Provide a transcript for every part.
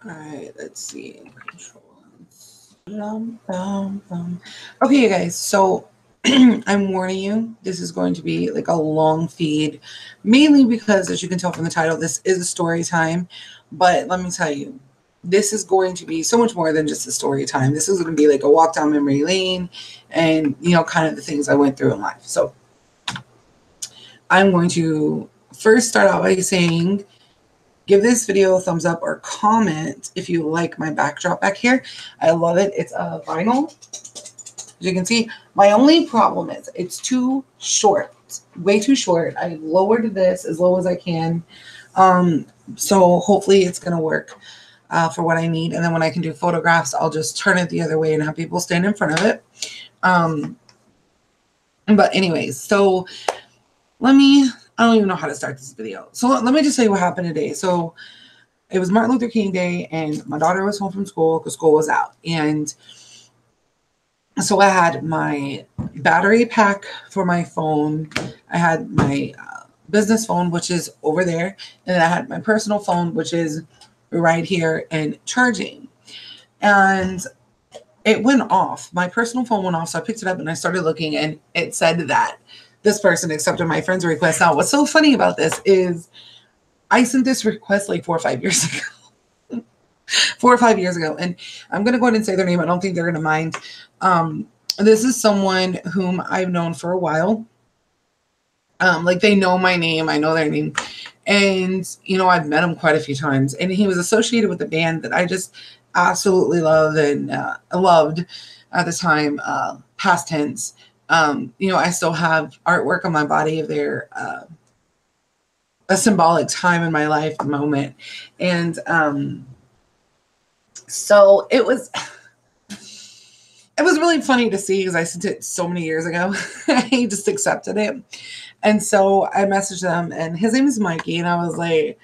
All right, let's see. Okay, you guys. So I'm warning you. This is going to be like a long feed, mainly because, as you can tell from the title, this is a story time. But let me tell you, this is going to be so much more than just a story time. This is going to be like a walk down memory lane, and kind of the things I went through in life. So I'm going to first start out by saying give this video a thumbs up or comment if you like my backdrop back here. I love it. It's a vinyl. As you can see, my only problem is it's too short, way too short. I lowered this as low as I can. So hopefully it's going to work for what I need. And then when I can do photographs, I'll just turn it the other way and have people stand in front of it. But anyways, so I don't even know how to start this video. So let me just tell you what happened today. So it was Martin Luther King Day and my daughter was home from school because school was out. And so I had my battery pack for my phone. I had my business phone, which is over there. And then I had my personal phone, which is right here and charging. And it went off. My personal phone went off. So I picked it up and I started looking and it said that this person accepted my friend's request. Now, what's so funny about this is I sent this request like 4 or 5 years ago. 4 or 5 years ago. And I'm going to go ahead and say their name. I don't think they're going to mind. This is someone whom I've known for a while. Like they know my name. I know their name. And, I've met him quite a few times. And he was associated with a band that I just absolutely love and loved at the time, past tense. I still have artwork on my body of their a symbolic time in my life moment. And so it was really funny to see because I sent it so many years ago. He just accepted it. And so I messaged them and his name is Mikey. And I was like,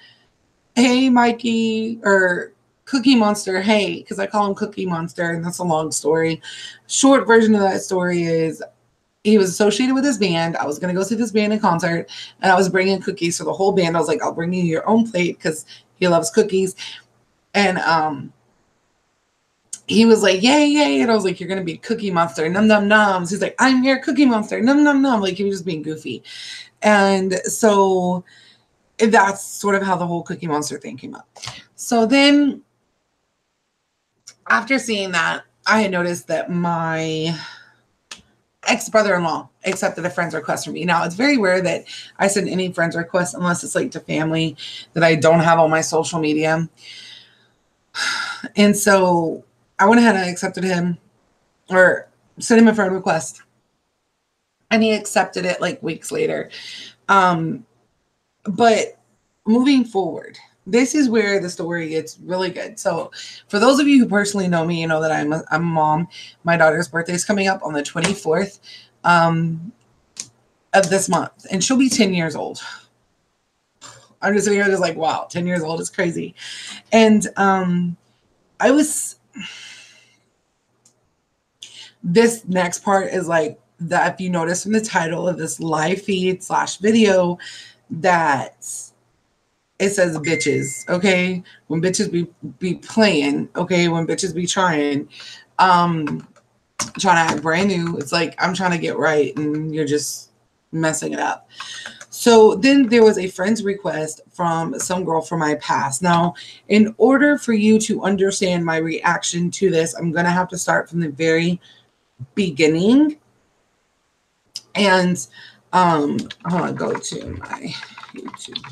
hey, Mikey, or Cookie Monster, hey, because I call him Cookie Monster. And that's a long story. Short version of that story is he was associated with this band. I was going to go see this band in concert and I was bringing cookies for the whole band. I was like, I'll bring you your own plate because he loves cookies. And he was like, yay, yay. And I was like, you're going to be Cookie Monster. Num, num, nums. He's like, I'm your Cookie Monster. Num, num, num. Like he was just being goofy. And so that's sort of how the whole Cookie Monster thing came up. So then after seeing that, I had noticed that my ex-brother-in-law accepted a friend's request from me. Now, it's very rare that I send any friend's requests unless it's like to family that I don't have on my social media. And so I went ahead and accepted him or sent him a friend request. And he accepted it like weeks later. But moving forward, this is where the story gets really good. So for those of you who personally know me, you know that I'm a mom. My daughter's birthday is coming up on the 24th of this month. And she'll be 10 years old. I'm just sitting here just like, wow, 10 years old is crazy. And this next part is like that if you notice from the title of this live feed / video that it says bitches, okay? When bitches be playing, okay? When bitches be trying to act brand new, it's like I'm trying to get right and you're just messing it up. So then there was a friend's request from some girl from my past. Now, in order for you to understand my reaction to this, I'm going to have to start from the very beginning. And I want to go to my YouTube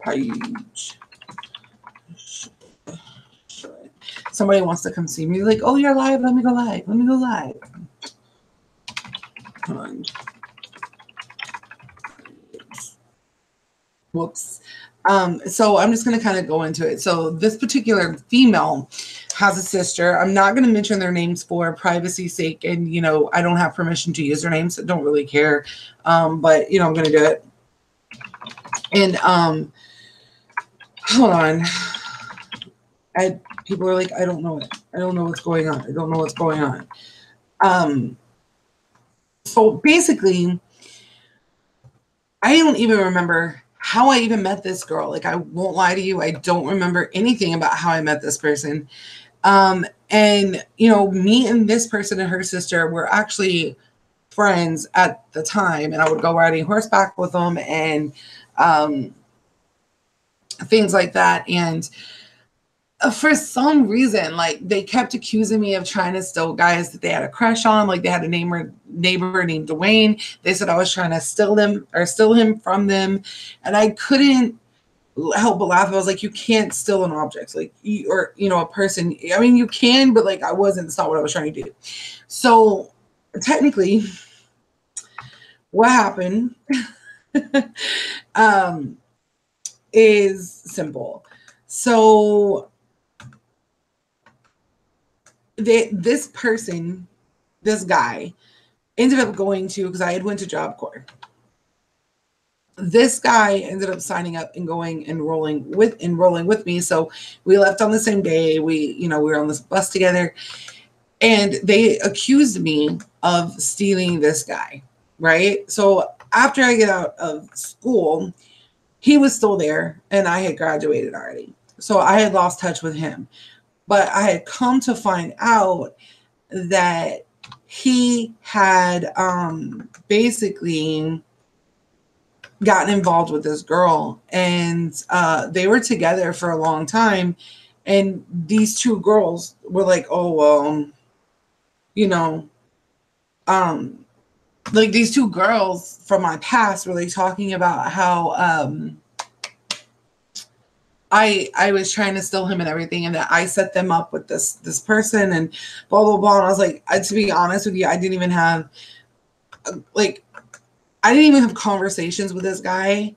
page. Somebody wants to come see me. Like, oh, you're live. Let me go live. Let me go live. Hold on. Whoops. So I'm just going to kind of go into it. So this particular female has a sister. I'm not going to mention their names for privacy's sake. And, I don't have permission to use their names. So don't really care. But, I'm going to do it. And hold on. People are like, I don't know it. I don't know what's going on. I don't know what's going on. So basically, I don't even remember how I even met this girl. Like, I won't lie to you, I don't remember anything about how I met this person. And, you know, me and this person and her sister were actually friends at the time, and I would go riding horseback with them and things like that. And for some reason, like, they kept accusing me of trying to steal guys that they had a crush on. Like, they had a neighbor named Dwayne. They said I was trying to steal him from them, and I couldn't help but laugh. I was like, you can't steal an object, like, or, you know, a person. I mean, you can, but like, it's not what I was trying to do. So technically, what happened is simple. So this guy ended up going to, because I had went to Job Corps. This guy ended up signing up and enrolling with me. So we left on the same day. We were on this bus together, and they accused me of stealing this guy, right? So after I get out of school, he was still there, and I had graduated already. So I had lost touch with him. But I had come to find out that he had basically gotten involved with this girl, and they were together for a long time. And these two girls were like, oh, well, you know, like, these two girls from my past were like talking about how I was trying to steal him and everything, and that I set them up with this person and blah, blah, blah. And I was like, to be honest with you, I didn't even have conversations with this guy.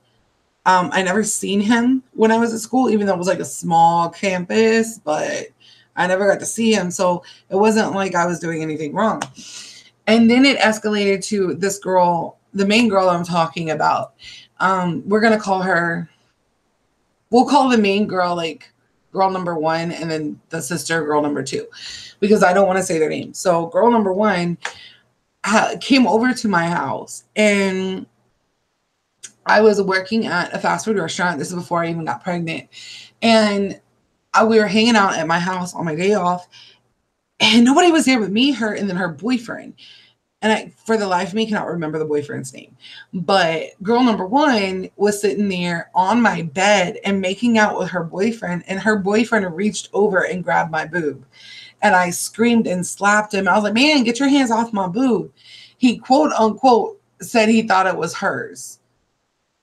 I never seen him when I was at school, even though it was like a small campus, but I never got to see him. So it wasn't like I was doing anything wrong. And then it escalated to this girl, the main girl I'm talking about. We're going to call her, we'll call the main girl like girl number 1, and then the sister girl number 2, because I don't want to say their name. So girl number 1 came over to my house, and I was working at a fast food restaurant. This is before I even got pregnant. And we were hanging out at my house on my day off, and nobody was there but me, her, and then her boyfriend. And I, for the life of me, cannot remember the boyfriend's name. But girl number 1 was sitting there on my bed and making out with her boyfriend. And her boyfriend reached over and grabbed my boob. And I screamed and slapped him. I was like, man, get your hands off my boob. He, quote unquote, said he thought it was hers.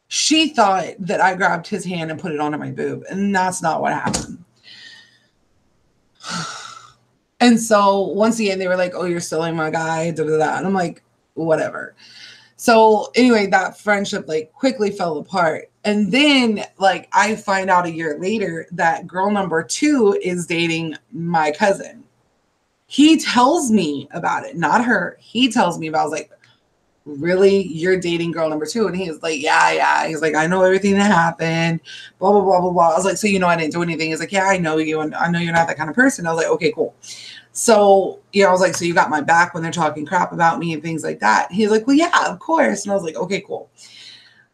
She thought that I grabbed his hand and put it onto my boob. And that's not what happened. And so once again, they were like, oh, you're stealing my guy, da, da, da. And I'm like, whatever. So anyway, that friendship like quickly fell apart. And then like I find out a year later that girl number 2 is dating my cousin. He tells me about it, not her. He tells me about it. I was like, really? You're dating girl number 2? And he was like, yeah. He's like, I know everything that happened, blah, blah, blah, blah, blah. I was like, so, I didn't do anything. He's like, yeah, I know you. And I know you're not that kind of person. I was like, okay, cool. So, I was like, so you got my back when they're talking crap about me and things like that. He's like, well, yeah, of course. And I was like, okay, cool.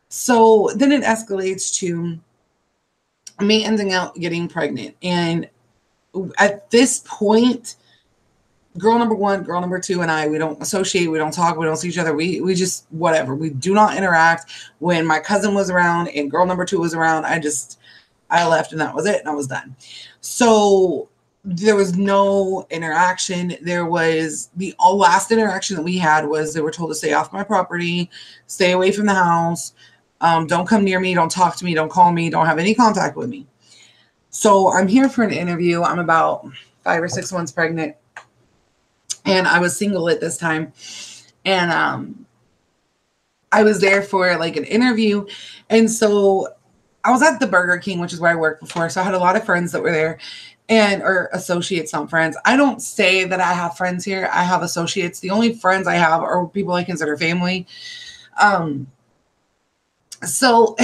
So then it escalates to me ending up getting pregnant. And at this point, girl number 1, girl number 2, and I, we don't associate, we don't talk, we don't see each other. We just, whatever. We do not interact. When my cousin was around and girl number 2 was around, I left, and that was it. And I was done. So there was no interaction. There was the last interaction that we had was they were told to stay off my property, stay away from the house. Don't come near me. Don't talk to me. Don't call me. Don't have any contact with me. So I'm here for an interview. I'm about 5 or 6 months pregnant. And I was single at this time. And I was there for like an interview. And so I was at the Burger King, which is where I worked before. So I had a lot of friends that were there, or associates, not friends. I don't say that I have friends here. I have associates. The only friends I have are people I consider family. So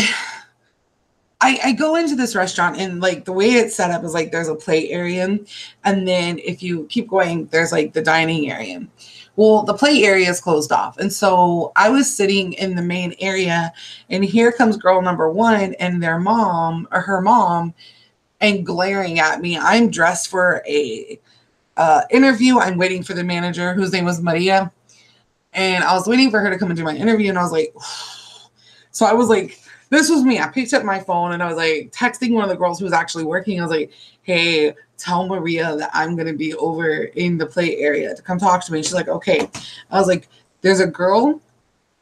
I go into this restaurant and like the way it's set up is like there's a play area, and then if you keep going, there's like the dining area. Well, the play area is closed off. And so I was sitting in the main area, and here comes girl number one and their mom or her mom and glaring at me. I'm dressed for a interview. I'm waiting for the manager whose name was Maria. And I was waiting for her to come and do my interview. And I was like, so I was like, this was me. I picked up my phone and I was like texting one of the girls who was actually working. I was like, hey, tell Maria that I'm going to be over in the play area to come talk to me. And she's like, okay. I was like, there's a girl.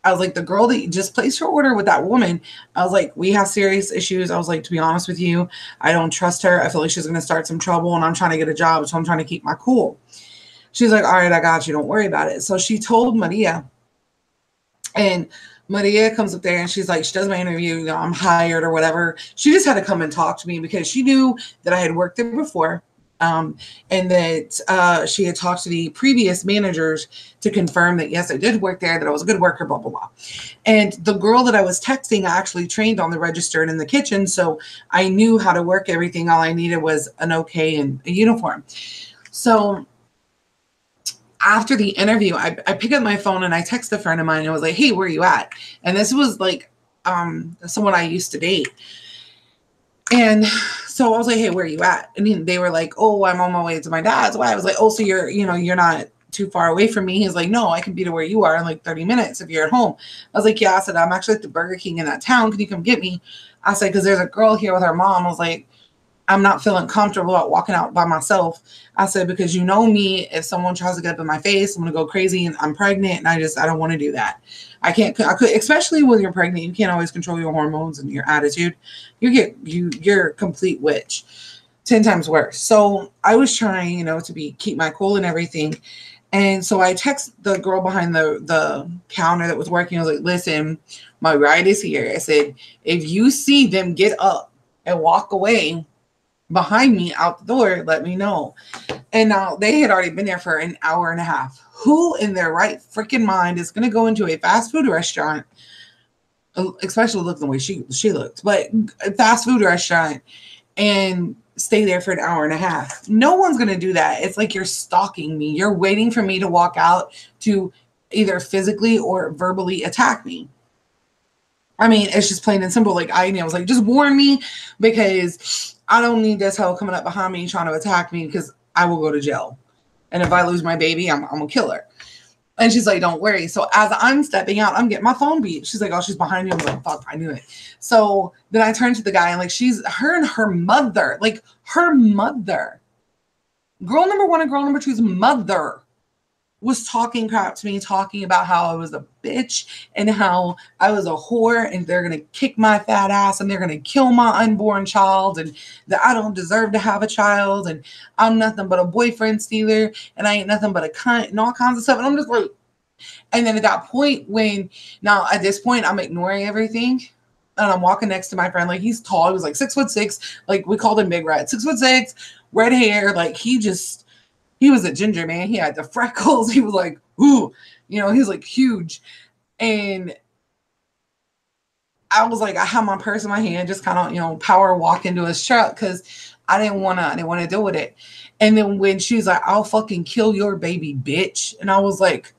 I was like, the girl that just placed her order with that woman. I was like, we have serious issues. I was like, to be honest with you, I don't trust her. I feel like she's going to start some trouble and I'm trying to get a job. So I'm trying to keep my cool. She's like, all right, I got you. Don't worry about it. So she told Maria, and Maria comes up there and she's like, she does my interview, you know, I'm hired or whatever. She just had to come and talk to me because she knew that I had worked there before. And that she had talked to the previous managers to confirm that, yes, I did work there, that I was a good worker, blah, blah, blah. And the girl that I was texting, I actually trained on the register and in the kitchen. So I knew how to work everything. All I needed was an okay and a uniform. So after the interview, I pick up my phone and I text a friend of mine and I was like, hey, where are you at? And this was like someone I used to date. And so I was like, hey, where are you at? And they were like, oh, I'm on my way to my dad's. Why? I was like, oh, so you're not too far away from me. He's like, no, I can be to where you are in like 30 minutes if you're at home. I was like, yeah. I said, I'm actually at the Burger King in that town. Can you come get me? I said, because there's a girl here with her mom. I was like, I'm not feeling comfortable about walking out by myself. I said, because you know me, if someone tries to get up in my face, I'm going to go crazy and I'm pregnant. And I don't want to do that. I could, especially when you're pregnant, you can't always control your hormones and your attitude. You're a complete witch, 10 times worse. So I was trying, to keep my cool and everything. And so I text the girl behind the counter that was working. I was like, listen, my ride is here. I said, if you see them get up and walk away behind me out the door, let me know. And now they had already been there for an hour and a half. Who in their right freaking mind is going to go into a fast food restaurant, especially looking the way she looked, but a fast food restaurant, and stay there for an hour and a half? No one's going to do that. It's like you're stalking me. You're waiting for me to walk out to either physically or verbally attack me. I mean, it's just plain and simple. Like I was like, just warn me, because I don't need this hoe coming up behind me trying to attack me, because I will go to jail. And if I lose my baby, I'm going to kill her. And she's like, don't worry. So as I'm stepping out, I'm getting my phone beat. She's like, oh, she's behind you. I was like, fuck, I knew it. So then I turned to the guy and like, her and her mother, girl number one and girl number two's mother was talking crap to me, talking about how I was a bitch and how I was a whore and they're going to kick my fat ass and they're going to kill my unborn child and that I don't deserve to have a child and I'm nothing but a boyfriend stealer and I ain't nothing but a cunt and all kinds of stuff. And I'm just like, and then at that point at this point, I'm ignoring everything and I'm walking next to my friend. Like he's tall. He was like 6'6". Like we called him Big Red, 6'6", red hair. Like he was a ginger man. He had the freckles. He was like, ooh, he was like huge. And I was like, I had my purse in my hand, just kind of, power walk into his truck because I didn't want to deal with it. And then when she was like, I'll fucking kill your baby, bitch. And I was like,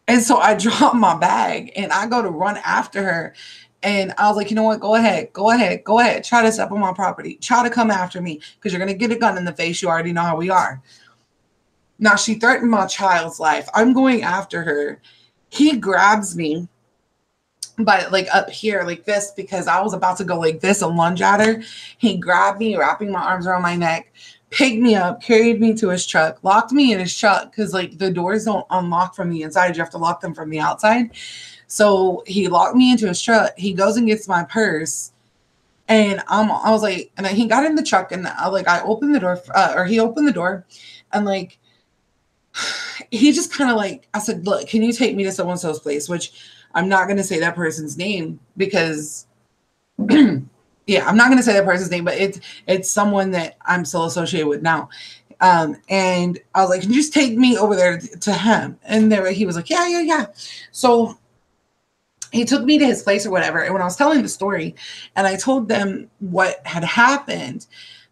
and so I dropped my bag and I go to run after her. And I was like, you know what? Go ahead. Try to step on my property. Try to come after me because you're going to get a gun in the face. You already know how we are. Now, she threatened my child's life. I'm going after her. He grabs me by like up here like this because I was about to go like this and lunge at her. He grabbed me, wrapping my arms around my neck, picked me up, carried me to his truck, locked me in his truck because like the doors don't unlock from the inside. You have to lock them from the outside. So he locked me into his truck. He goes and gets my purse. And I was like, and he got in the truck and I opened the door, or he opened the door and like, he just kind of like, I said, look, can you take me to so-and-so's place? Which I'm not going to say that person's name because yeah, I'm not going to say that person's name, but it's someone that I'm still associated with now. And I was like, can you just take me over there to him? And he was like, yeah. So he took me to his place or whatever. And when I was telling the story and I told them what had happened,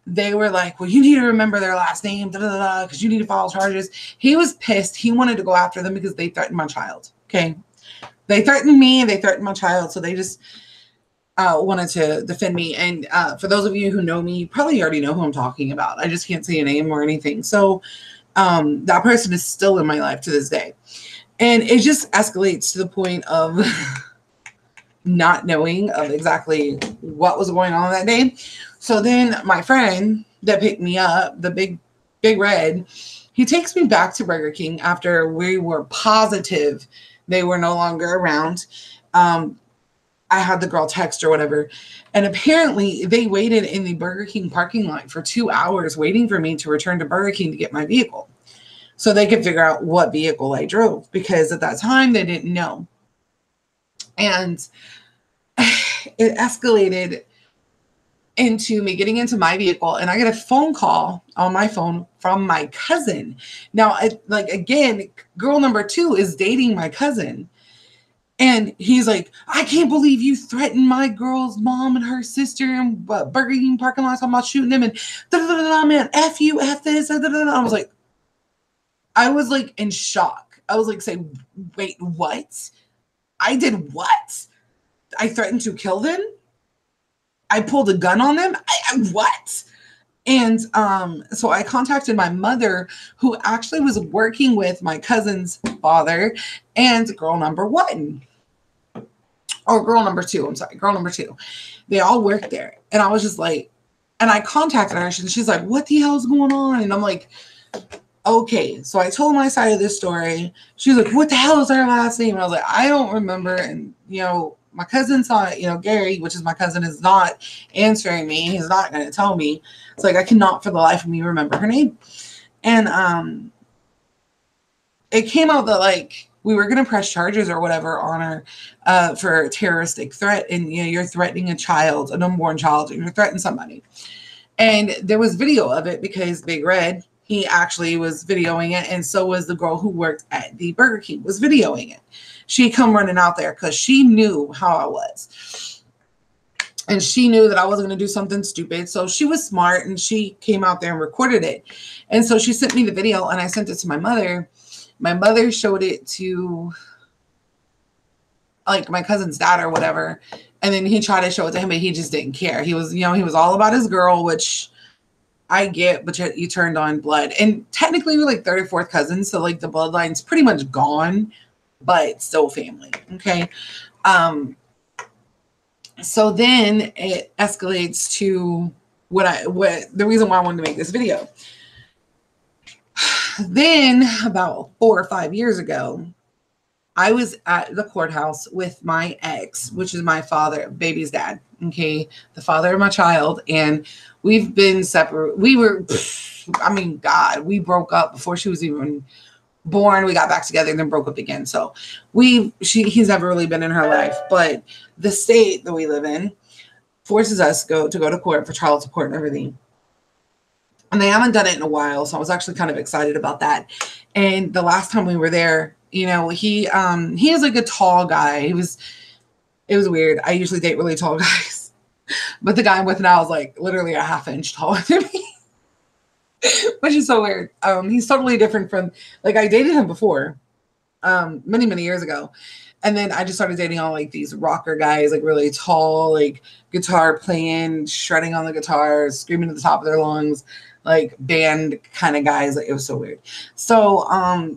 they were like, well, you need to remember their last name, because you need to file charges. He was pissed. He wanted to go after them because they threatened my child. Okay. They threatened me and they threatened my child. So they just wanted to defend me. And for those of you who know me, you probably already know who I'm talking about. I just can't say a name or anything. So that person is still in my life to this day. And it just escalates to the point of not knowing of exactly what was going on that day. So then my friend that picked me up, the big red, he takes me back to Burger King after we were positive they were no longer around. I had the girl text or whatever. And apparently they waited in the Burger King parking lot for 2 hours waiting for me to return to Burger King to get my vehicle, so they could figure out what vehicle I drove, because at that time they didn't know. And it escalated into me getting into my vehicle, and I get a phone call on my phone from my cousin. Now, again, girl number 2 is dating my cousin. And he's like, I can't believe you threatened my girl's mom and her sister in Burger King parking lot, talking about shooting them, and man, F you, F this. I was like in shock. I was like, say, wait, what? I did what? I threatened to kill them? I pulled a gun on them? What? And so I contacted my mother, who actually was working with my cousin's father and girl number 1. Or girl number 2. I'm sorry, girl number 2. They all worked there. And I was just like, and I contacted her, and she's like, what the hell is going on? And I'm like, okay. So I told my side of this story. She's like, what the hell is her last name? And I was like, I don't remember. And, my cousin saw it, Gary, which is my cousin, is not answering me. He's not going to tell me. It's like, I cannot for the life of me remember her name. And it came out that, like, we were going to press charges or whatever on her for a terroristic threat. And, you're threatening a child, an unborn child, and you're threatening somebody. And there was video of it because Big Red, he actually was videoing it. And so was the girl who worked at the Burger King, was videoing it. She come running out there because she knew how I was. And she knew that I wasn't going to do something stupid. So she was smart, and she came out there and recorded it. And so she sent me the video, and I sent it to my mother. My mother showed it to, like, my cousin's dad or whatever. And then he tried to show it to him, but he just didn't care. He was, he was all about his girl, which I get, but you turned on blood. And technically we're like 3rd or 4th cousins. So, like, the bloodline's pretty much gone, but still family. Okay. So then it escalates to what the reason why I wanted to make this video. Then about 4 or 5 years ago, I was at the courthouse with my ex, which is my father, baby's dad. Okay. The father of my child. And we've been separate. We were, we broke up before she was even born. We got back together and then broke up again. So he's never really been in her life, but the state that we live in forces us to go to court for child support and everything. And they haven't done it in a while. So I was actually kind of excited about that. And the last time we were there, he is like a tall guy. It was weird. I usually date really tall guys, but the guy I'm with now is like literally a half inch taller than me. Which is so weird. He's totally different from, like, I dated him before, many, many years ago. And then I just started dating all like these rocker guys, like really tall, like guitar playing, shredding on the guitar, screaming at the top of their lungs, like band kind of guys. Like, it was so weird. So I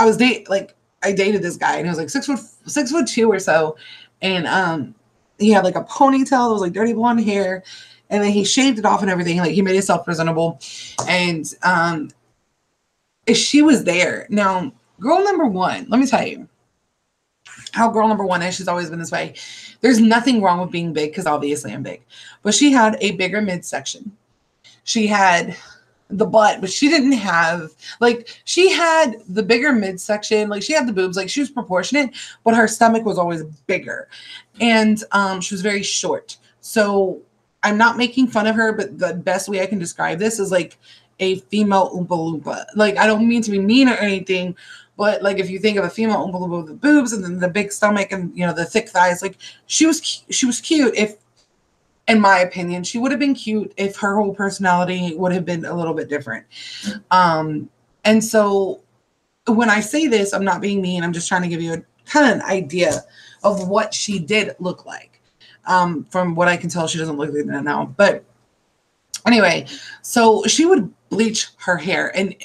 dated this guy, and he was like 6'2" or so. And he had like a ponytail that was like dirty blonde hair. And then he shaved it off and everything. Like, he made himself presentable. And she was there. Now, girl number 1, let me tell you how girl number 1 is. She's always been this way. There's nothing wrong with being big, because obviously I'm big. But she had a bigger midsection. She had the butt, but she didn't have, like, she had the bigger midsection. Like, she had the boobs. Like, she was proportionate, but her stomach was always bigger. And she was very short. So I'm not making fun of her, but the best way I can describe this is like a female Oompa Loompa. Like, I don't mean to be mean or anything, But like if you think of a female with the boobs and then the big stomach and the thick thighs, like she was cute. If, in my opinion, she would have been cute if her whole personality would have been a little bit different. And so when I say this, I'm not being mean. I'm just trying to give you a kind of an idea of what she did look like. From what I can tell, she doesn't look like that now. But anyway, so she would bleach her hair, and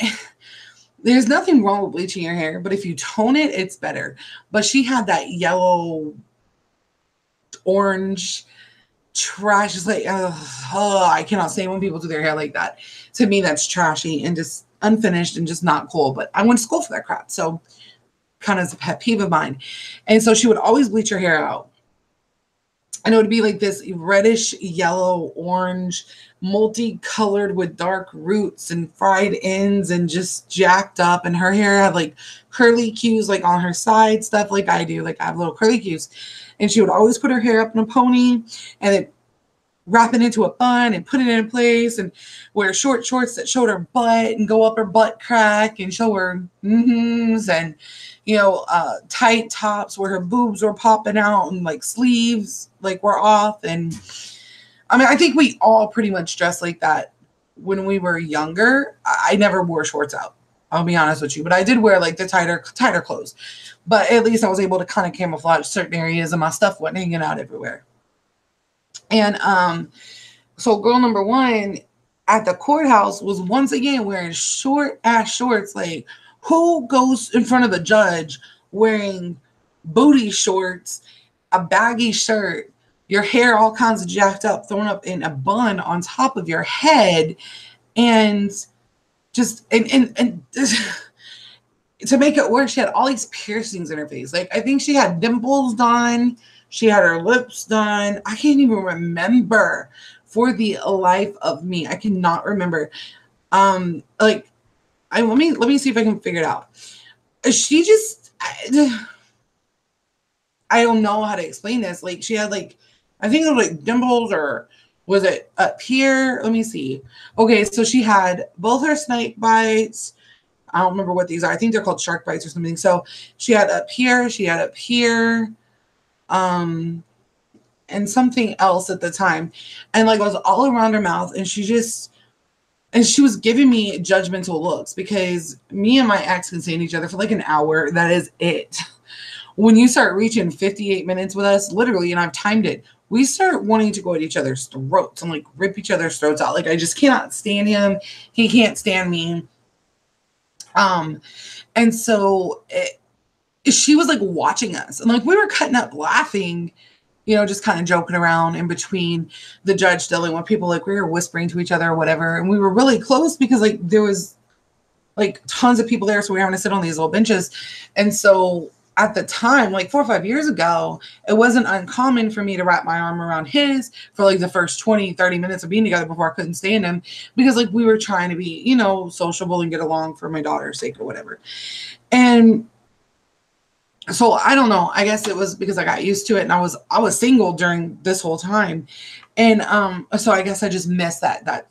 there's nothing wrong with bleaching your hair, but if you tone it, it's better. But she had that yellow, orange trash. It's like, I cannot stand when people do their hair like that. To me, that's trashy and just unfinished and just not cool. But I went to school for that crap, so kind of a pet peeve of mine. And so she would always bleach her hair out. And it would be like this reddish, yellow, orange, multicolored with dark roots and fried ends and just jacked up. And her hair had like curly cues like on her side, stuff like I do. Like I have little curly cues. And she would always put her hair up in a pony and then wrap it into a bun and put it in place and wear short shorts that showed her butt and go up her butt crack and show her and tight tops where her boobs were popping out and like sleeves like were off. And I mean, I think we all pretty much dressed like that when we were younger. I never wore shorts out, I'll be honest with you, but I did wear like the tighter clothes. But at least I was able to kind of camouflage certain areas and my stuff wasn't hanging out everywhere. And so girl number one at the courthouse was once again wearing short ass shorts. Like, who goes in front of a judge wearing booty shorts, a baggy shirt, your hair all kinds of jacked up, thrown up in a bun on top of your head, and just and to make it worse, she had all these piercings in her face. Like I think she had dimples done. She had her lips done. I can't even remember for the life of me. I cannot remember. Let me see if I can figure it out. She just, I don't know how to explain this. Like she had like, I think it was like dimples, or was it up here? Let me see. Okay, so she had both her snake bites. I don't remember what these are. I think they're called shark bites or something. So she had up here, and something else at the time, and like it was all around her mouth, and she was giving me judgmental looks because me and my ex can stand each other for like an hour. That is it. When you start reaching 58 minutes with us, literally, and I've timed it, we start wanting to go at each other's throats and like rip each other's throats out. Like I just cannot stand him. He can't stand me. And so she was like watching us, and like we were cutting up laughing, just kind of joking around in between the judge dealing with people. Like we were whispering to each other or whatever. And we were really close because like there was like tons of people there. So we were having to sit on these little benches. And so at the time, like 4 or 5 years ago, it wasn't uncommon for me to wrap my arm around his for like the first 20, 30 minutes of being together before I couldn't stand him, because like we were trying to be, sociable and get along for my daughter's sake or whatever. And so I don't know. I guess it was because I got used to it, and I was single during this whole time. And so I guess I just missed that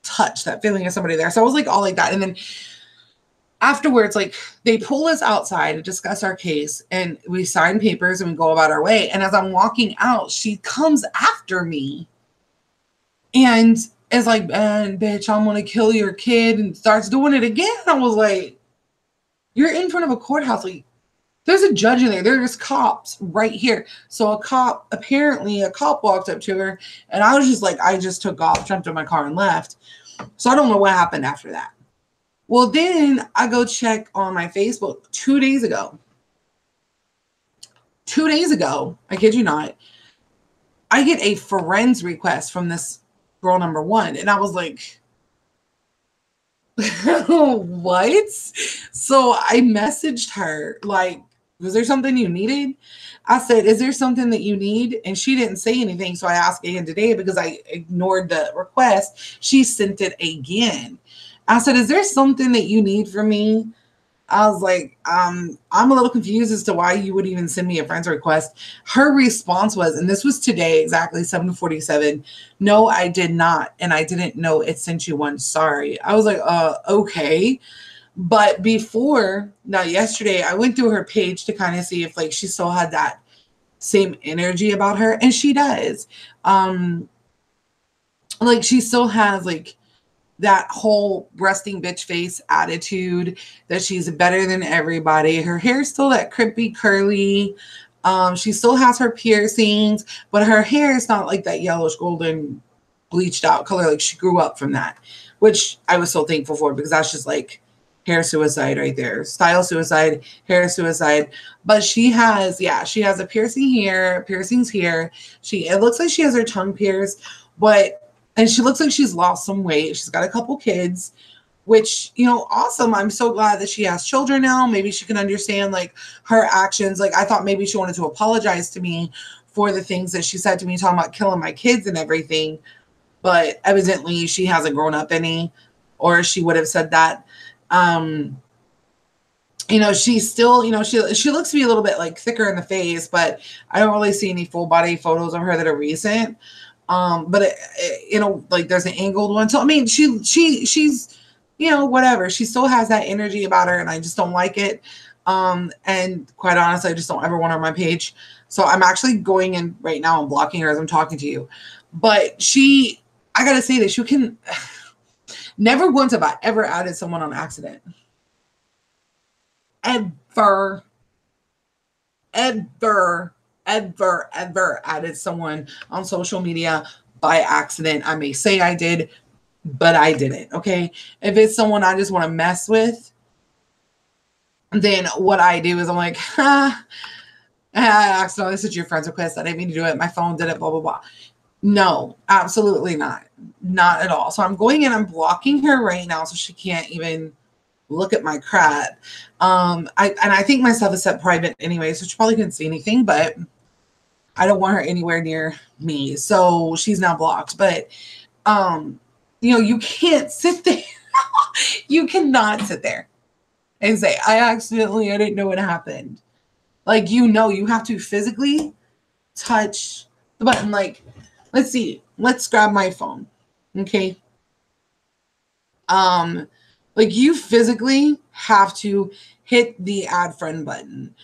touch, that feeling of somebody there. So I was like all like that. And then afterwards, like they pull us outside to discuss our case, and we sign papers and we go about our way. And as I'm walking out, she comes after me and is like, bitch, I'm gonna kill your kid, and starts doing it again. I was like, you're in front of a courthouse, like there's a judge in there. There's cops right here. So apparently a cop walked up to her, and I was just like, I just took off, jumped in my car and left. So I don't know what happened after that. Well, then I go check on my Facebook 2 days ago. 2 days ago, I kid you not, I get a friends request from this girl number one. And I was like, what? So I messaged her like, was there something you needed? I said, is there something that you need? And she didn't say anything. So I asked again today because I ignored the request. She sent it again. I said, is there something that you need from me? I was like, I'm a little confused as to why you would even send me a friend's request. Her response was, and this was today, exactly 7:47. No, I did not. And I didn't know it sent you one. Sorry. I was like, okay. But before, now yesterday, I went through her page to kind of see if like she still had that same energy about her, and she does. Like she still has like that whole resting bitch face attitude that she's better than everybody. Her hair's still that crimpy curly. She still has her piercings, but her hair is not like that yellowish golden bleached out color. Like she grew up from that, which I was so thankful for because that's just like hair suicide right there. Style suicide, hair suicide. But she has, yeah, she has a piercing here, piercings here. It looks like she has her tongue pierced, and she looks like she's lost some weight. She's got a couple kids, which, awesome. I'm so glad that she has children now. Maybe she can understand like her actions. Like I thought maybe she wanted to apologize to me for the things that she said to me, talking about killing my kids and everything. But evidently she hasn't grown up any, or she would have said that. She's still, she looks to be a little bit like thicker in the face, but I don't really see any full body photos of her that are recent. But like there's an angled one. So I mean, she's whatever. She still has that energy about her, and I just don't like it. And quite honestly, I just don't ever want her on my page. So I'm actually going in right now and blocking her as I'm talking to you. But I gotta say this, you can never once have I ever added someone on accident. Ever added someone on social media by accident. I may say I did, but I didn't. Okay. If it's someone I just want to mess with, then what I do is I'm like, I accidentally sent your friend's request. I didn't mean to do it. My phone did it, blah, blah, blah. No, absolutely not. Not at all. So I'm going in, I'm blocking her right now so she can't even look at my crap. I think my stuff is set private anyway, so she probably couldn't see anything, but I don't want her anywhere near me. So she's now blocked. But you can't sit there. You cannot sit there and say, I didn't know what happened. Like, you have to physically touch the button. Like, let's see. Let's grab my phone. Okay. Like you physically have to hit the add friend button.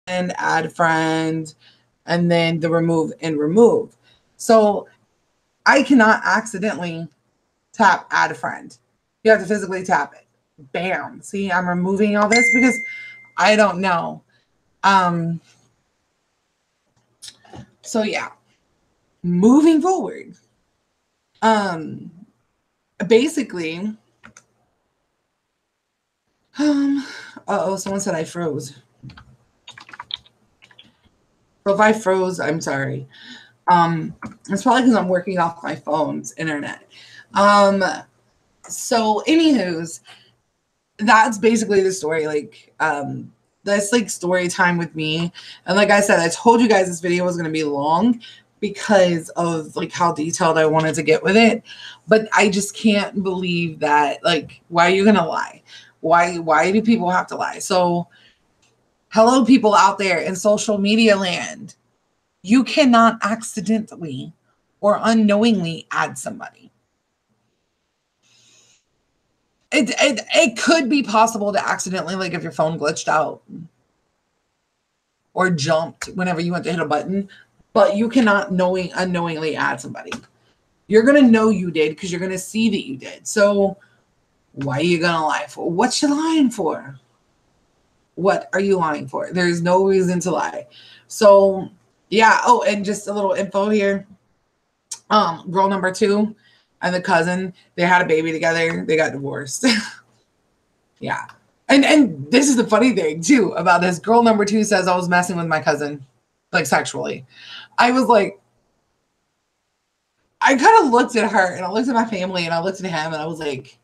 And add friend, and then the remove and remove. So I cannot accidentally tap add a friend. You have to physically tap it. Bam. See, I'm removing all this because I don't know. So yeah, moving forward. Basically, someone said I froze. So if I froze, I'm sorry. It's probably because I'm working off my phone's internet. So anywho's, that's basically the story. Like, that's like story time with me. And like I said, I told you guys this video was going to be long because of like how detailed I wanted to get with it. But I just can't believe that. Like, why are you going to lie? Why do people have to lie? So hello, people out there in social media land. You cannot accidentally or unknowingly add somebody. It could be possible to accidentally, like if your phone glitched out or jumped whenever you went to hit a button, but you cannot unknowingly add somebody. You're going to know you did because you're going to see that you did. So why are you going to lie for? What you lying for? What are you lying for? There's no reason to lie. So yeah. Oh, and just a little info here. Girl number 2 and the cousin, they had a baby together. They got divorced. Yeah. And this is the funny thing too about this. Girl number 2 says I was messing with my cousin, like sexually. I was like, I kind of looked at her and I looked at my family and I looked at him and I was like,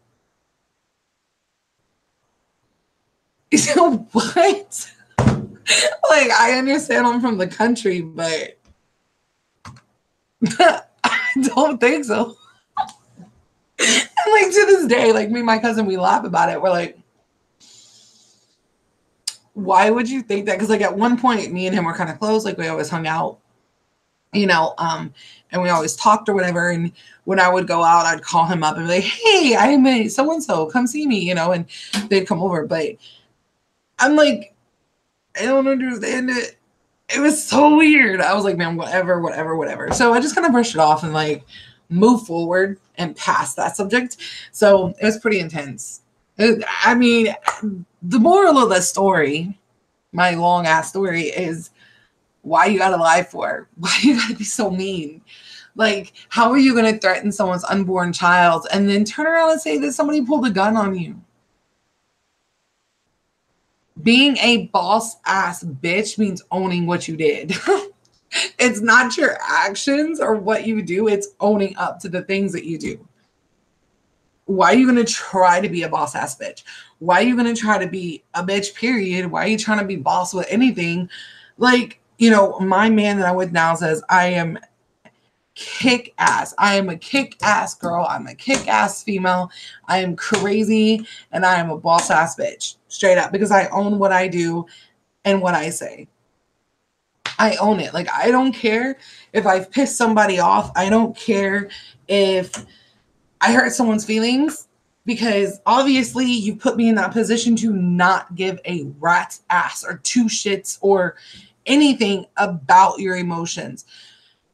so what? Like, I understand I'm from the country, but I don't think so. And like to this day, like me and my cousin, we laugh about it. We're like, why would you think that? Because like at one point, me and him were kind of close. Like we always hung out, and we always talked or whatever. And when I would go out, I'd call him up and be like, hey, I'm a so and so, come see me, and they'd come over. But I'm like, I don't understand it. It was so weird. I was like, man, whatever, whatever, whatever. So I just kind of brushed it off and like move forward and past that subject. So it was pretty intense. I mean, the moral of the story, my long ass story, is why you gotta lie for? Why you gotta be so mean? Like, how are you gonna threaten someone's unborn child and then turn around and say that somebody pulled a gun on you? Being a boss ass bitch means owning what you did. It's not your actions or what you do, it's owning up to the things that you do. Why are you going to try to be a boss ass bitch? Why are you going to try to be a bitch, period? Why are you trying to be boss with anything? Like, my man that I'm with now says, I am kick ass. I am a kick ass girl. I'm a kick ass female. I am crazy and I am a boss ass bitch. Straight up, because I own what I do and what I say. I own it. Like, I don't care if I've pissed somebody off. I don't care if I hurt someone's feelings, because obviously you put me in that position to not give a rat's ass or two shits or anything about your emotions.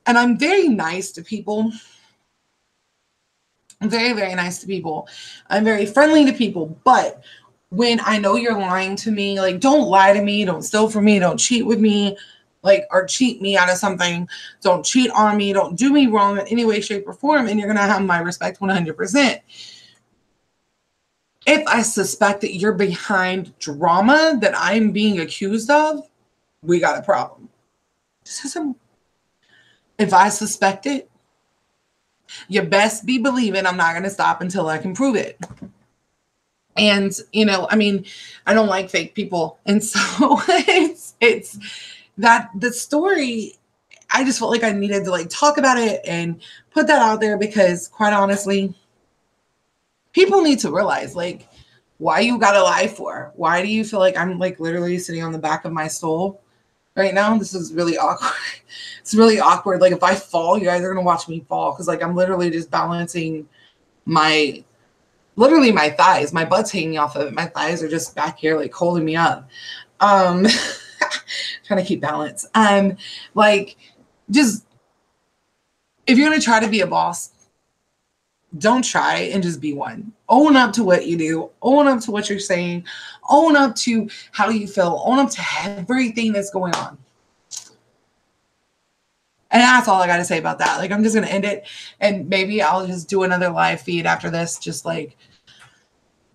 And I'm very nice to people. I'm very, very nice to people. I'm very friendly to people. But when I know you're lying to me, like, don't lie to me. Don't steal from me. Don't cheat with me. Like, or cheat me out of something. Don't cheat on me. Don't do me wrong in any way, shape, or form. And you're going to have my respect 100%. If I suspect that you're behind drama that I'm being accused of, we got a problem. If I suspect it, you best be believing I'm not going to stop until I can prove it. And, I mean, I don't like fake people. And so it's that the story, I just felt like I needed to like talk about it and put that out there, because quite honestly, people need to realize, like, why you got to lie for? Why do you feel like I'm like literally sitting on the back of my stool right now? This is really awkward. It's really awkward. Like, if I fall, you guys are going to watch me fall. Cause like, I'm literally just balancing my thighs. My butt's hanging off of it. My thighs are just back here, like holding me up. Trying to keep balance. Like, just, if you're going to try to be a boss, don't try and just be one. Own up to what you do. Own up to what you're saying. Own up to how you feel. Own up to everything that's going on. And that's all I got to say about that. Like, I'm just going to end it, and maybe I'll just do another live feed after this, just like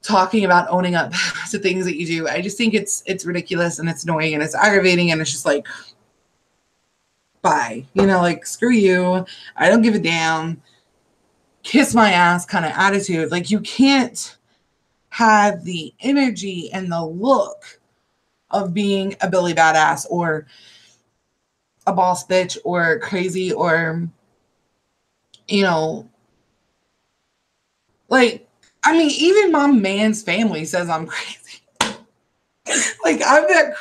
talking about owning up to things that you do. I just think it's ridiculous and it's annoying and it's aggravating, and it's just like, bye. Like, screw you. I don't give a damn. Kiss my ass kind of attitude. Like, you can't have the energy and the look of being a Billy badass or a boss bitch or crazy or, like, I mean, even my man's family says I'm crazy. Like, I'm the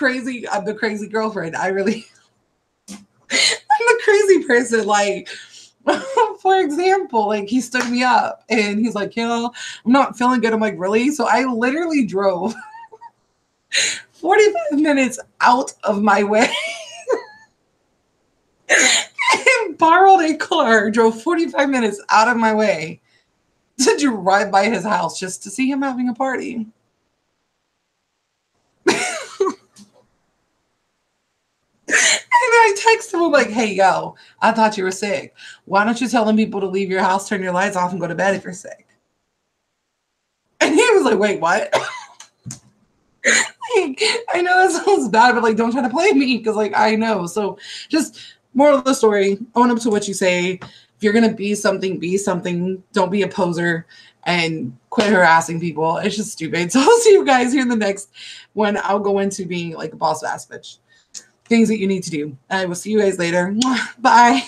crazy girlfriend. I'm the crazy person. Like, for example, like, he stood me up and he's like, I'm not feeling good. I'm like, really? So I literally drove 45 minutes out of my way and borrowed a car, drove 45 minutes out of my way to drive by his house just to see him having a party. And I texted him like, hey, yo, I thought you were sick. Why don't you tell them people to leave your house, turn your lights off, and go to bed if you're sick? And he was like, wait, what? Like, I know that sounds bad, but like, don't try to play me, because like, I know. So just moral of the story, own up to what you say. If you're going to be something, be something. Don't be a poser and quit harassing people. It's just stupid. So I'll see you guys here in the next one. I'll go into being like a boss ass bitch. things that you need to do. I will see you guys later. Bye.